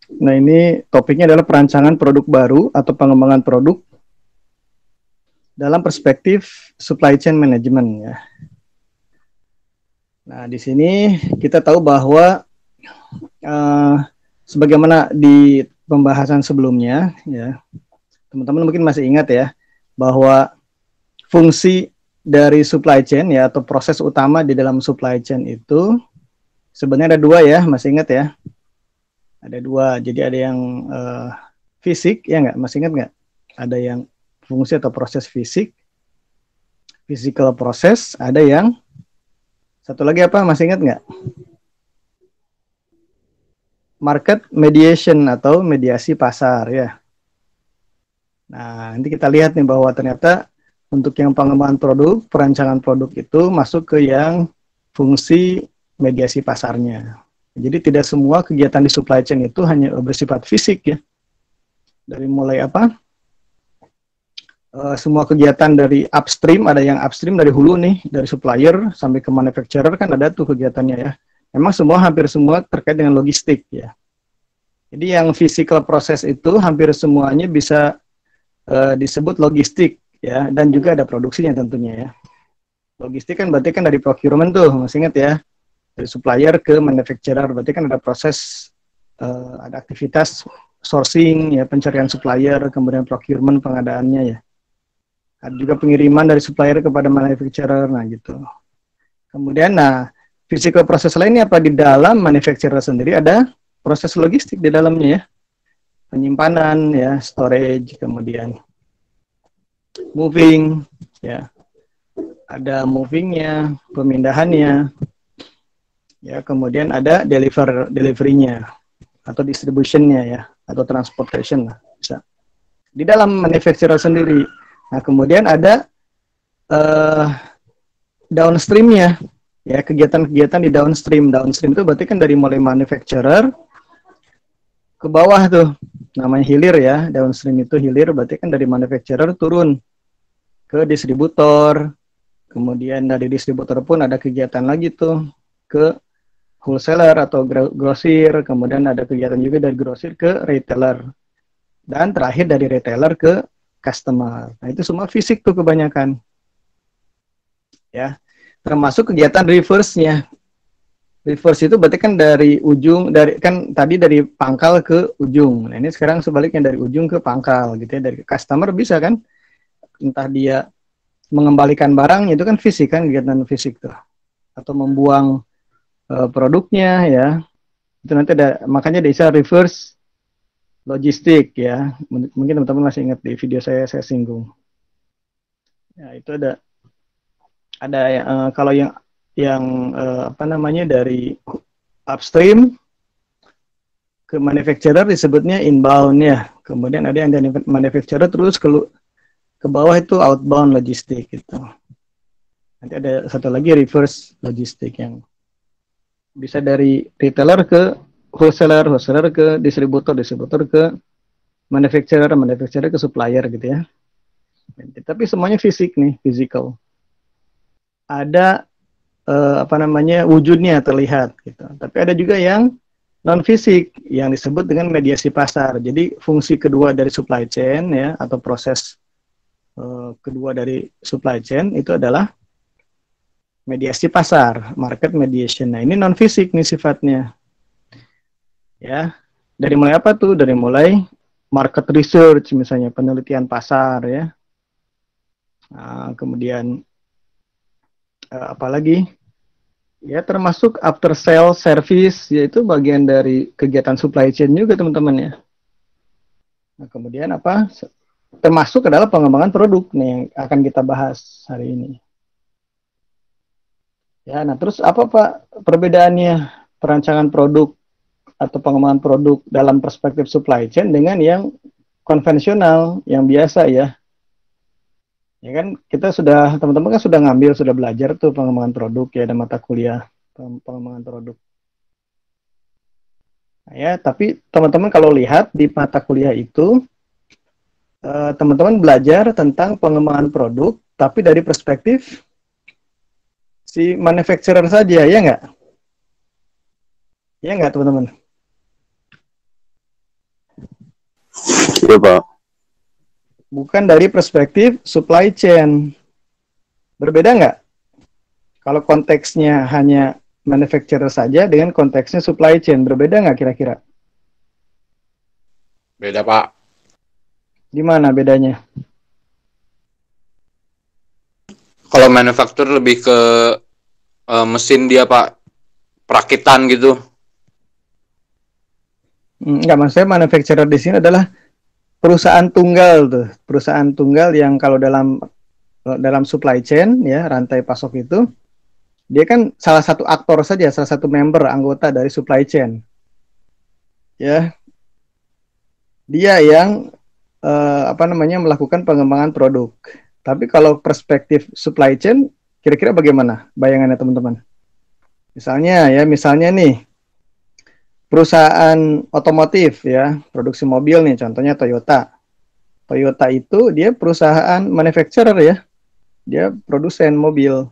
Nah, ini topiknya adalah perancangan produk baru atau pengembangan produk dalam perspektif supply chain management ya. Nah, di sini kita tahu bahwa uh, sebagaimana di pembahasan sebelumnya ya, teman-teman mungkin masih ingat ya bahwa fungsi dari supply chain ya atau proses utama di dalam supply chain itu sebenarnya ada dua ya, masih ingat ya? Ada dua. Jadi ada yang fisik ya nggak? Masih ingat nggak? Ada yang fungsi atau proses fisik, physical proses. Ada yang satu lagi apa? Masih ingat nggak? Market mediation atau mediasi pasar ya. Nah, nanti kita lihat nih bahwa ternyata untuk yang pengembangan produk, perancangan produk itu masuk ke yang fungsi mediasi pasarnya. Jadi tidak semua kegiatan di supply chain itu hanya bersifat fisik ya. Dari mulai apa? Semua kegiatan dari upstream, ada yang upstream dari hulu nih, dari supplier sampai ke manufacturer kan ada tuh kegiatannya ya. Memang semua hampir semua terkait dengan logistik ya. Jadi yang physical proses itu hampir semuanya bisa disebut logistik ya, dan juga ada produksinya tentunya ya. Logistik kan berarti kan dari procurement tuh, masih ingat ya, dari supplier ke manufacturer, berarti kan ada proses, ada aktivitas sourcing ya, pencarian supplier, kemudian procurement pengadaannya ya. Ada juga pengiriman dari supplier kepada manufacturer, nah gitu. Kemudian, nah, physical proses lainnya apa di dalam manufacturer sendiri ada proses logistik di dalamnya ya, penyimpanan ya, storage, kemudian moving ya, ada movingnya, pemindahannya, ya kemudian ada deliverynya atau distributionnya ya, atau transportation lah bisa di dalam manufacturer sendiri. Nah kemudian ada uh, downstreamnya ya, kegiatan-kegiatan di downstream. Downstream itu berarti kan dari mulai manufacturer ke bawah tuh, namanya hilir ya. Downstream itu hilir berarti kan dari manufacturer turun ke distributor, kemudian dari distributor pun ada kegiatan lagi tuh ke wholesaler atau grosir, kemudian ada kegiatan juga dari grosir ke retailer, dan terakhir dari retailer ke customer. Nah itu semua fisik tuh kebanyakan ya, termasuk kegiatan reverse-nya. Reverse itu berarti kan dari ujung, dari kan tadi dari pangkal ke ujung. Nah ini sekarang sebaliknya dari ujung ke pangkal gitu ya, dari customer bisa kan, entah dia mengembalikan barang itu kan fisik kan, kegiatan fisik tuh, atau membuang produknya ya, itu nanti ada, makanya bisa reverse logistik ya. Mungkin teman-teman masih ingat di video saya singgung ya, itu ada kalau yang apa namanya dari upstream ke manufacturer disebutnya inbound ya, kemudian ada yang dari manufacturer terus ke bawah itu outbound logistik gitu. Nanti ada satu lagi reverse logistik yang bisa dari retailer ke wholesaler, wholesaler ke distributor, distributor ke manufacturer, manufacturer ke supplier gitu ya. Tapi semuanya fisik nih, physical. Ada apa namanya wujudnya terlihat gitu. Tapi ada juga yang non fisik yang disebut dengan mediasi pasar. Jadi fungsi kedua dari supply chain ya, atau proses kedua dari supply chain itu adalah mediasi pasar, market mediation. Nah, ini non fisik nih sifatnya. Ya. Dari mulai apa tuh? Dari mulai market research misalnya, penelitian pasar ya. Nah, kemudian apalagi ya, termasuk after sale service, yaitu bagian dari kegiatan supply chain juga teman-teman ya. Nah, kemudian apa? Termasuk adalah pengembangan produk nih yang akan kita bahas hari ini. Ya, nah terus apa Pak perbedaannya perancangan produk atau pengembangan produk dalam perspektif supply chain dengan yang konvensional, yang biasa ya? Ya kan kita sudah, teman-teman kan sudah ngambil, sudah belajar tuh pengembangan produk ya, ada mata kuliah pengembangan produk. Nah, ya, tapi teman-teman kalau lihat di mata kuliah itu, teman-teman belajar tentang pengembangan produk, tapi dari perspektif si manufacturer saja, ya nggak? Ya nggak teman-teman? Iya, Pak. bukan dari perspektif supply chain. Berbeda nggak? Kalau konteksnya hanya manufacturer saja dengan konteksnya supply chain, berbeda nggak kira-kira? Beda, Pak. Gimana bedanya? Kalau manufaktur lebih ke mesin dia, Pak. Perakitan gitu. Nggak, maksud saya manufacturer di sini adalah perusahaan tunggal tuh, perusahaan tunggal yang kalau dalam supply chain ya, rantai pasok itu dia kan salah satu aktor saja, salah satu member anggota dari supply chain. Ya, dia yang melakukan pengembangan produk. Tapi kalau perspektif supply chain, kira-kira bagaimana bayangannya teman-teman? Misalnya nih, perusahaan otomotif ya, produksi mobil nih, contohnya Toyota. Toyota itu dia perusahaan manufacturer ya, dia produsen mobil,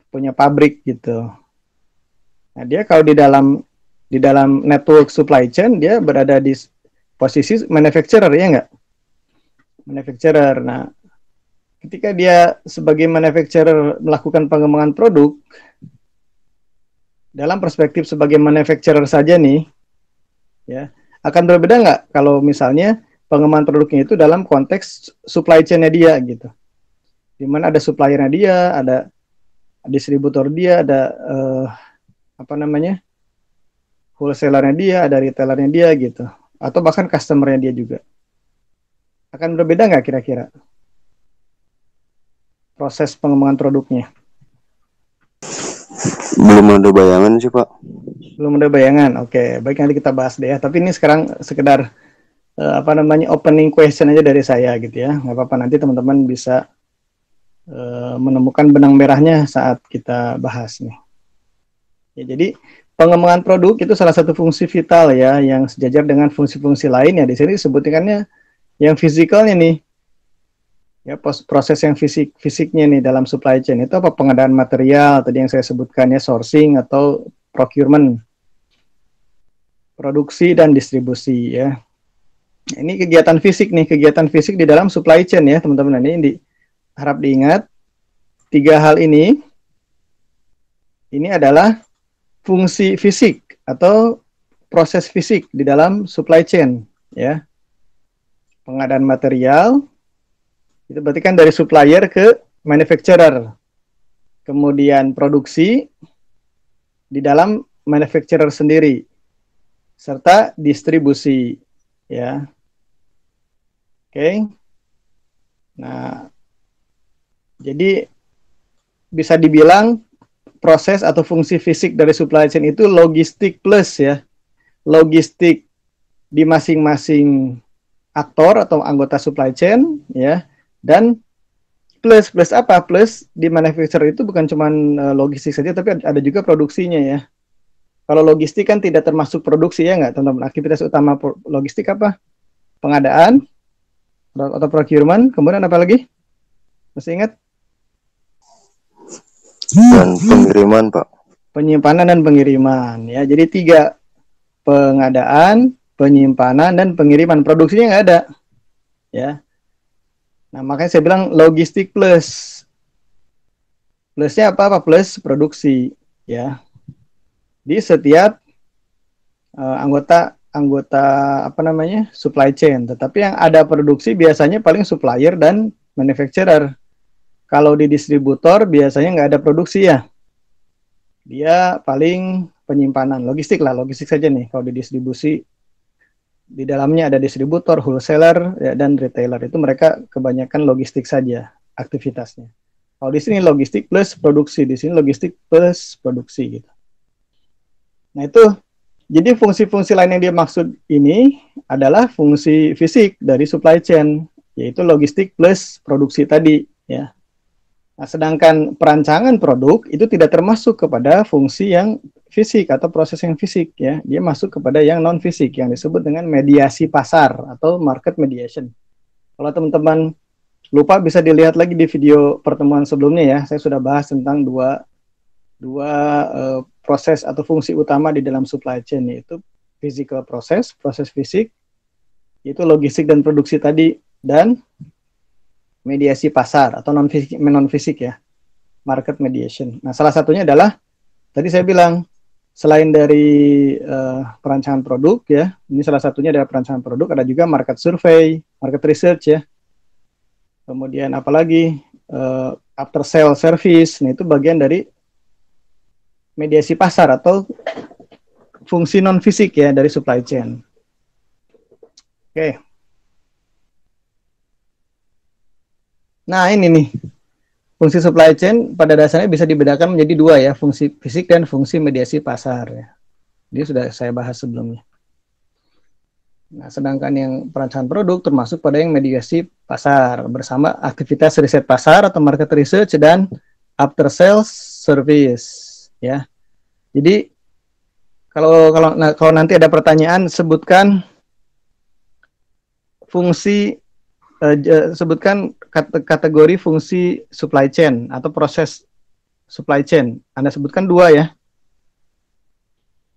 punya pabrik gitu. Nah, dia kalau di dalam network supply chain dia berada di posisi manufacturer ya nggak? Manufacturer. Nah, ketika dia sebagai manufacturer melakukan pengembangan produk, dalam perspektif sebagai manufacturer saja nih, ya akan berbeda nggak kalau misalnya pengembangan produknya itu dalam konteks supply chain-nya dia gitu. Di mana ada suppliernya dia, ada distributor dia, ada wholesalernya dia, ada retailernya dia gitu, atau bahkan customernya dia juga. Akan berbeda nggak kira-kira proses pengembangan produknya? Belum ada bayangan sih, Pak. Belum ada bayangan. Oke, baik, nanti kita bahas deh ya. Tapi ini sekarang sekedar opening question aja dari saya gitu ya. Nggak apa-apa, nanti teman-teman bisa menemukan benang merahnya saat kita bahas nih. Ya, jadi pengembangan produk itu salah satu fungsi vital ya yang sejajar dengan fungsi-fungsi lain ya. Di sini disebutkannya yang fisikalnya nih. Ya, proses yang fisiknya nih dalam supply chain itu apa? Pengadaan material tadi yang saya sebutkan ya, sourcing atau procurement, produksi dan distribusi ya. Ini kegiatan fisik nih, kegiatan fisik di dalam supply chain ya teman-teman. Ini harap diingat, tiga hal ini adalah fungsi fisik atau proses fisik di dalam supply chain ya. Pengadaan material itu berarti kan dari supplier ke manufacturer. Kemudian produksi di dalam manufacturer sendiri serta distribusi ya. Oke. Nah, jadi bisa dibilang proses atau fungsi fisik dari supply chain itu logistik plus ya. Logistik di masing-masing aktor atau anggota supply chain ya, dan plus apa? Plus di manufacturer itu bukan cuma logistik saja, tapi ada juga produksinya ya. Kalau logistik kan tidak termasuk produksi ya nggak teman-teman. Aktivitas utama logistik apa? Pengadaan atau procurement, kemudian apa lagi? Masih ingat? Dan pengiriman, Pak. Penyimpanan dan pengiriman ya. Jadi 3, pengadaan, penyimpanan dan pengiriman. Produksinya nggak ada ya. Nah, makanya saya bilang logistik plus. Plusnya apa? Plus produksi ya. Di setiap anggota supply chain. Tetapi yang ada produksi biasanya paling supplier dan manufacturer. Kalau di distributor biasanya nggak ada produksi ya. Dia paling penyimpanan, logistik saja nih. Kalau di distribusi di dalamnya ada distributor, wholesaler ya, dan retailer. Itu mereka kebanyakan logistik saja aktivitasnya. Kalau di sini logistik plus produksi, di sini logistik plus produksi gitu. Nah itu, jadi fungsi-fungsi lain yang dia maksud ini adalah fungsi fisik dari supply chain, yaitu logistik plus produksi tadi ya. Nah, sedangkan perancangan produk itu tidak termasuk kepada fungsi yang fisik atau proses yang fisik ya. Dia masuk kepada yang non fisik yang disebut dengan mediasi pasar atau market mediation. Kalau teman-teman lupa bisa dilihat lagi di video pertemuan sebelumnya ya. Saya sudah bahas tentang dua proses atau fungsi utama di dalam supply chain, yaitu physical process, proses fisik, Itu logistik dan produksi tadi, dan mediasi pasar atau non-fisik ya, market mediation. Nah, salah satunya adalah tadi saya bilang, selain dari perancangan produk ya, ini salah satunya adalah perancangan produk, ada juga market survey, market research ya. Kemudian apalagi after sale service, nah itu bagian dari mediasi pasar atau fungsi non fisik ya dari supply chain. Oke. Nah, ini nih. Fungsi supply chain pada dasarnya bisa dibedakan menjadi dua ya, fungsi fisik dan fungsi mediasi pasar ya. Ini sudah saya bahas sebelumnya. Nah, sedangkan yang perancangan produk termasuk pada yang mediasi pasar bersama aktivitas riset pasar atau market research dan after sales service ya. Jadi kalau nanti ada pertanyaan, sebutkan fungsi sebutkan kategori fungsi supply chain atau proses supply chain. Anda sebutkan dua ya.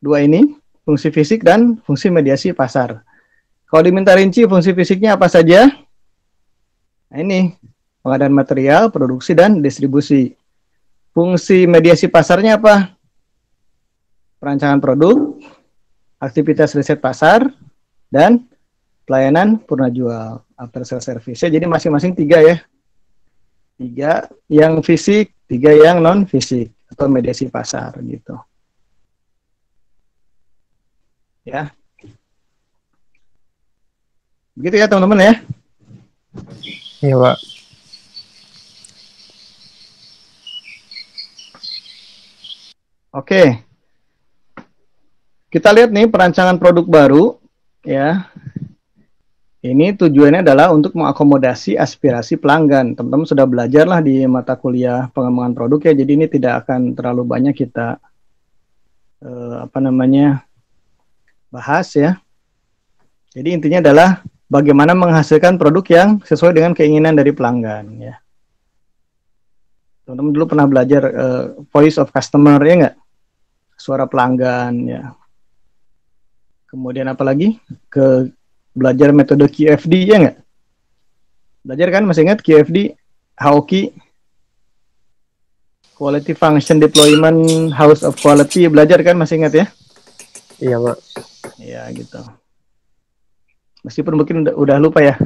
Dua ini, fungsi fisik dan fungsi mediasi pasar. Kalau diminta rinci fungsi fisiknya apa saja? Nah ini, pengadaan material, produksi, dan distribusi. Fungsi mediasi pasarnya apa? Perancangan produk, aktivitas riset pasar, dan pelayanan purna jual, after sales service. Jadi masing-masing tiga ya. Tiga yang fisik, tiga yang non fisik atau mediasi pasar gitu. Ya. Begitu ya teman-teman ya. Iya, Pak. Oke. Kita lihat nih perancangan produk baru ya. Ini tujuannya adalah untuk mengakomodasi aspirasi pelanggan. Teman-teman sudah belajar lah di mata kuliah pengembangan produk ya. Jadi ini tidak akan terlalu banyak kita bahas ya. Jadi intinya adalah bagaimana menghasilkan produk yang sesuai dengan keinginan dari pelanggan ya. Teman-teman dulu pernah belajar voice of customer ya nggak? Suara pelanggan ya. Kemudian apa lagi? Belajar metode QFD ya nggak? Belajar kan, masih ingat QFD? HOQ, Quality Function Deployment, House of Quality, belajar kan, masih ingat ya? Iya, Pak. Ya gitu. Meskipun mungkin udah lupa ya.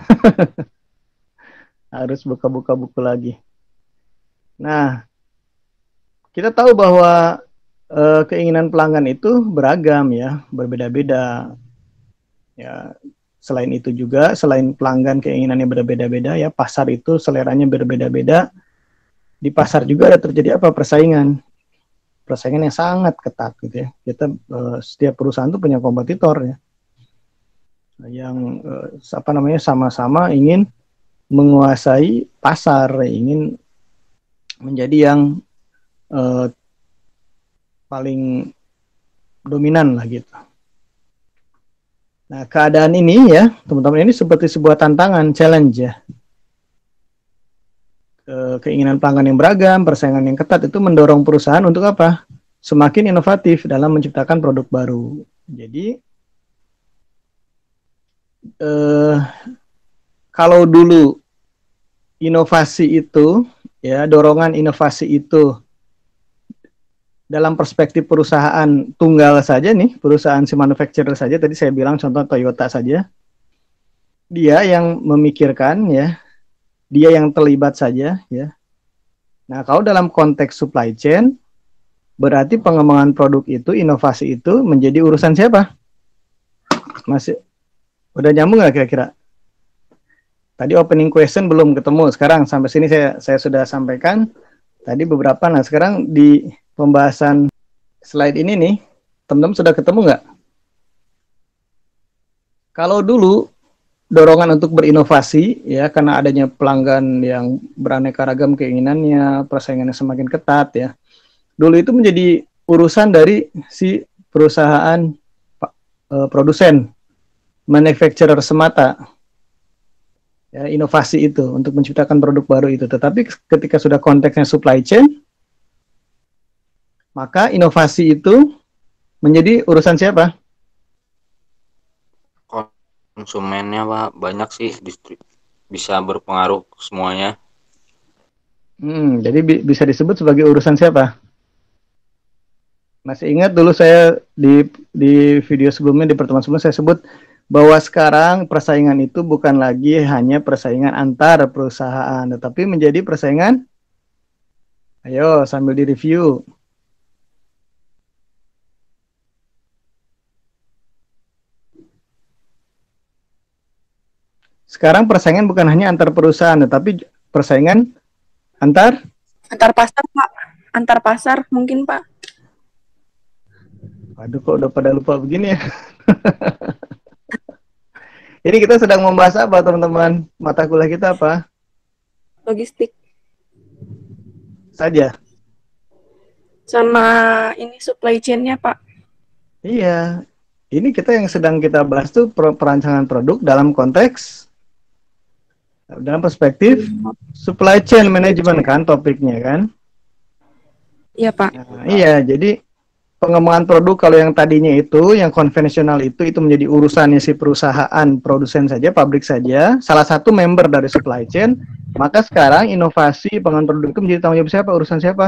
Harus buka-buka buku lagi. Nah, kita tahu bahwa keinginan pelanggan itu beragam ya, berbeda-beda. Ya, selain itu juga, selain pelanggan keinginannya berbeda-beda ya, pasar itu seleranya berbeda-beda. Di pasar juga ada terjadi apa? Persaingan yang sangat ketat gitu ya. Kita setiap perusahaan itu punya kompetitor ya, yang sama-sama ingin menguasai pasar, ingin menjadi yang paling dominan lah gitu. Nah, keadaan ini ya, teman-teman, ini seperti sebuah tantangan, challenge ya. Keinginan pelanggan yang beragam, persaingan yang ketat itu mendorong perusahaan untuk apa? Semakin inovatif dalam menciptakan produk baru. Jadi, kalau dulu inovasi itu, ya, dorongan inovasi itu dalam perspektif perusahaan tunggal saja nih, perusahaan si manufacturer saja, tadi saya bilang contoh Toyota saja, dia yang memikirkan ya, dia yang terlibat saja ya. Nah, kalau dalam konteks supply chain, berarti pengembangan produk itu, inovasi itu menjadi urusan siapa? Masih udah nyambung nggak kira-kira? Tadi opening question belum ketemu, sekarang sampai sini saya sudah sampaikan tadi beberapa. Nah, sekarang di pembahasan slide ini nih, teman-teman sudah ketemu nggak? Kalau dulu dorongan untuk berinovasi ya, karena adanya pelanggan yang beraneka ragam keinginannya, persaingannya semakin ketat ya. Dulu itu menjadi urusan dari si perusahaan produsen, manufacturer semata. Ya, inovasi itu untuk menciptakan produk baru itu. Tetapi ketika sudah konteksnya supply chain, maka inovasi itu menjadi urusan siapa? konsumennya Pak banyak sih, bisa berpengaruh semuanya. Jadi bisa disebut sebagai urusan siapa? Masih ingat dulu saya di video sebelumnya, di pertemuan sebelumnya saya sebut bahwa sekarang persaingan itu bukan lagi hanya persaingan antar perusahaan, tetapi menjadi persaingan, ayo sambil direview. Sekarang persaingan bukan hanya antar perusahaan, tetapi persaingan antar pasar, Pak. Antar pasar mungkin, Pak. Waduh, kok udah pada lupa begini ya. Ini kita sedang membahas apa, teman-teman? Mata kuliah kita apa? Logistik. Saja. Sama ini supply chain-nya, Pak. Iya. Ini kita yang sedang kita bahas tuh perancangan produk dalam konteks, dalam perspektif supply chain management kan topiknya kan? Iya, Pak. Nah, iya, jadi pengembangan produk kalau yang tadinya itu, yang konvensional itu menjadi urusannya si perusahaan produsen saja, pabrik saja, salah satu member dari supply chain. Maka sekarang inovasi pengembangan produk itu menjadi tanggung jawab siapa? Urusan siapa?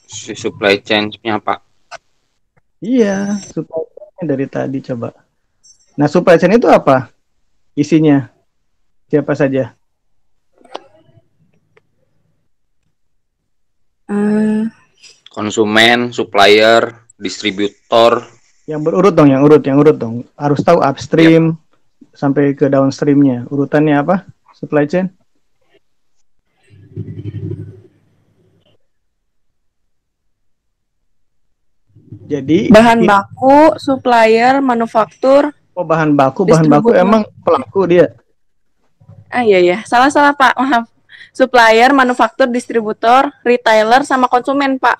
Si supply chain-nya Pak. Iya, supply chain dari tadi coba. Nah, supply chain itu apa? Isinya siapa saja? Konsumen, supplier, distributor. Yang berurut dong, yang urut dong. Harus tahu upstream sampai ke downstreamnya. Urutannya apa? Supply chain? Jadi bahan baku, supplier, manufaktur. Oh, bahan baku emang pelaku dia. Iya. Salah Pak. Maaf. Supplier, manufaktur, distributor, retailer, sama konsumen, Pak.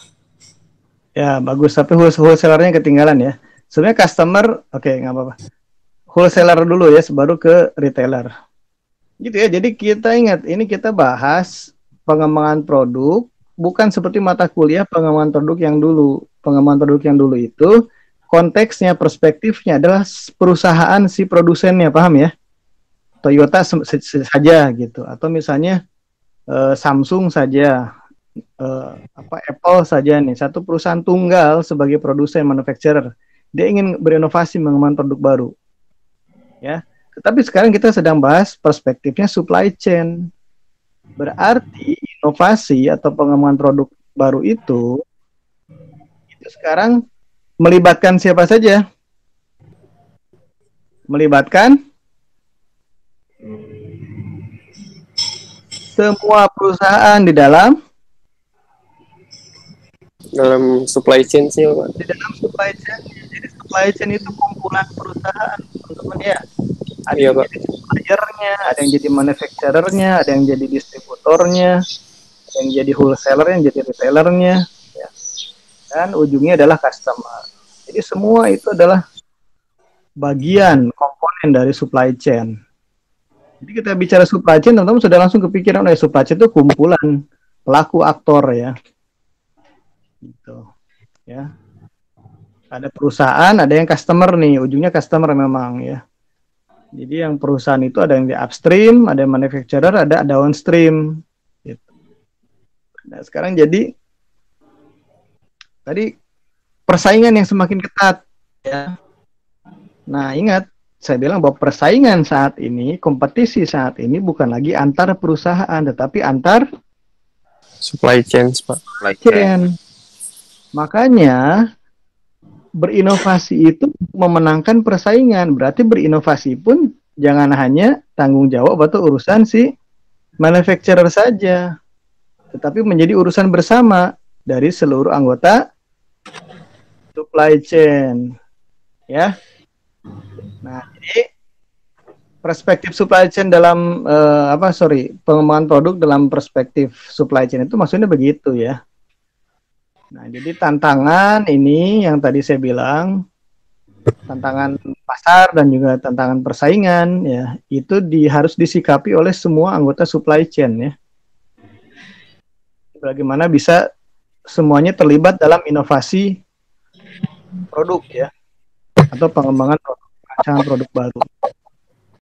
Ya, bagus. Tapi wholesalernya ketinggalan ya. Sebenarnya customer, oke, nggak apa-apa. Wholesaler dulu ya, baru ke retailer. Gitu ya, jadi kita ingat, ini kita bahas pengembangan produk, bukan seperti mata kuliah pengembangan produk yang dulu. Pengembangan produk yang dulu itu, konteksnya, perspektifnya adalah perusahaan si produsennya, paham ya? Toyota saja gitu, atau misalnya Samsung saja, Apple saja nih, satu perusahaan tunggal sebagai produsen manufacturer, dia ingin berinovasi mengembangkan produk baru, ya. Tetapi sekarang kita sedang bahas perspektifnya supply chain, berarti inovasi atau pengembangan produk baru itu sekarang melibatkan siapa saja? Melibatkan semua perusahaan di dalam supply chain sih, Pak. Di dalam supply chain. Jadi supply chain itu kumpulan perusahaan, teman-teman ya. Ada yang jadi suppliernya, ada yang jadi manufacturernya, ada yang jadi distributornya, ada yang jadi wholesaler, yang jadi retailernya, ya. Dan ujungnya adalah customer. Jadi semua itu adalah bagian komponen dari supply chain. Jadi kita bicara supply chain, teman-teman sudah langsung kepikiran, supply chain itu kumpulan pelaku aktor ya. Gitu. Ya. Ada perusahaan, ada yang customer nih, ujungnya customer memang ya. Jadi yang perusahaan itu ada yang di upstream, ada yang manufacturer, ada downstream. Gitu. Nah sekarang jadi tadi persaingan yang semakin ketat ya. Nah ingat, saya bilang bahwa persaingan saat ini, kompetisi saat ini bukan lagi antar perusahaan, tetapi antar supply chain, Pak. Supply chain. Makanya berinovasi itu memenangkan persaingan. Berarti berinovasi pun jangan hanya tanggung jawab atau urusan si manufacturer saja, tetapi menjadi urusan bersama dari seluruh anggota supply chain. Ya. Nah, jadi perspektif supply chain dalam pengembangan produk dalam perspektif supply chain itu maksudnya begitu ya. Nah, jadi tantangan ini yang tadi saya bilang, tantangan pasar dan juga tantangan persaingan ya, itu harus disikapi oleh semua anggota supply chain ya. Bagaimana bisa semuanya terlibat dalam inovasi produk ya, atau pengembangan produk, rancangan produk baru.